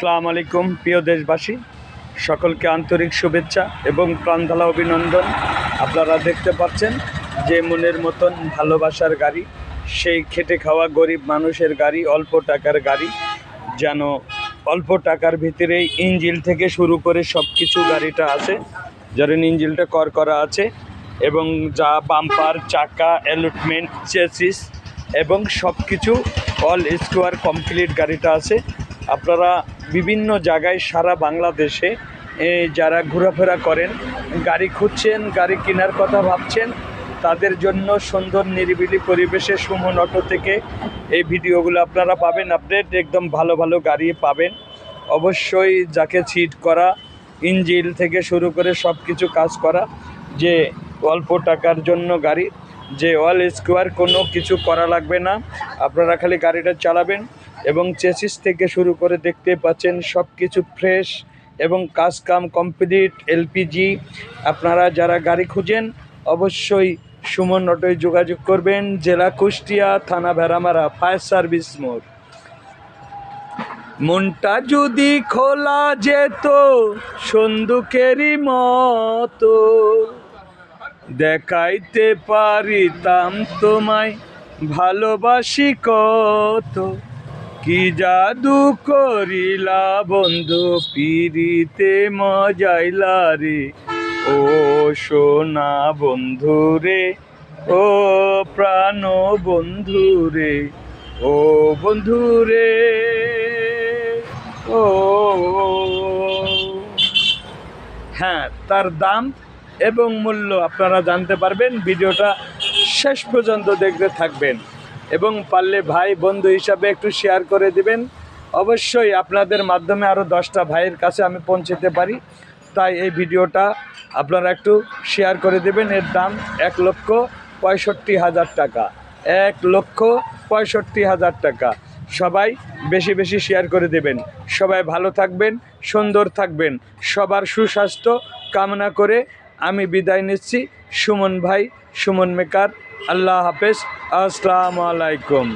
আসসালামু আলাইকুম প্রিয় দেশবাসী, সকলকে আন্তরিক শুভেচ্ছা এবং প্রাণঢালা অভিনন্দন। আপনারা দেখতে পাচ্ছেন যে মনের মতন ভালোবাসার গাড়ি, সেই খেটে খাওয়া গরিব মানুষের গাড়ি, অল্প টাকার গাড়ি, যেন অল্প টাকার ভিতরেই ইঞ্জিন থেকে শুরু করে সব কিছু গাড়িটা আছে। ধরেন ইঞ্জিনটা করা আছে এবং যা বাম্পার, চাকা, অ্যালটমেন্ট, চেসিস এবং সব কিছু অল স্কোয়ার কমপ্লিট গাড়িটা আছে। আপনারা বিভিন্ন জায়গায় সারা বাংলাদেশে যারা ঘোরাফেরা করেন, গাড়ি খুঁজছেন, গাড়ি কেনার কথা ভাবছেন, তাদের জন্য সুন্দর নিরিবিলি পরিবেশে সুমন অটো থেকে এই ভিডিওগুলো আপনারা পাবেন। আপডেট একদম ভালো ভালো গাড়ি পাবেন। অবশ্যই যাকে সিট করা, ইঞ্জিন থেকে শুরু করে সব কিছু কাজ করা, যে অল্প টাকার জন্য গাড়ি, যে অল স্কোয়ার, কোনো কিছু করা লাগবে না, আপনারা খালি গাড়িটা চালাবেন এবং চেসিস থেকে শুরু করে দেখতে পাচ্ছেন সব কিছু ফ্রেশ এবং কাজ কাম কমপ্লিট। এলপিজি। আপনারা যারা গাড়ি খুঁজেন অবশ্যই সুমন অটোয় যোগাযোগ করবেন। জেলা কুষ্টিয়া, থানা ভেড়ামারা, ফায়ার সার্ভিস মোড়। মনটা যদি খোলা যেত সন্দুকেরই মতো, দেখাইতে পারিতাম তোমায় ভালোবাসি কত। কি জাদু করিলা বন্ধু, পিরিতে মজাইলা রে, ও সোনা বন্ধু রে, ও প্রাণ বন্ধু রে, ও বন্ধু রে, ও। হ্যাঁ, তার দাম এবং মূল্য আপনারা জানতে পারবেন। ভিডিওটা শেষ পর্যন্ত দেখতে থাকবেন এবং পারলে ভাই বন্ধু হিসাবে একটু শেয়ার করে দিবেন। অবশ্যই আপনাদের মাধ্যমে আরও 10টা ভাইয়ের কাছে আমি পৌঁছতে পারি, তাই এই ভিডিওটা আপনারা একটু শেয়ার করে দেবেন। এর দাম 1,65,000 টাকা, 1,65,000 টাকা। সবাই বেশি বেশি শেয়ার করে দেবেন। সবাই ভালো থাকবেন, সুন্দর থাকবেন। সবার সুস্বাস্থ্য কামনা করে আমি বিদায় নিচ্ছি। সুমন ভাই, সুমন মেকার। আল্লাহ হাফেজ। আসসালামু আলাইকুম।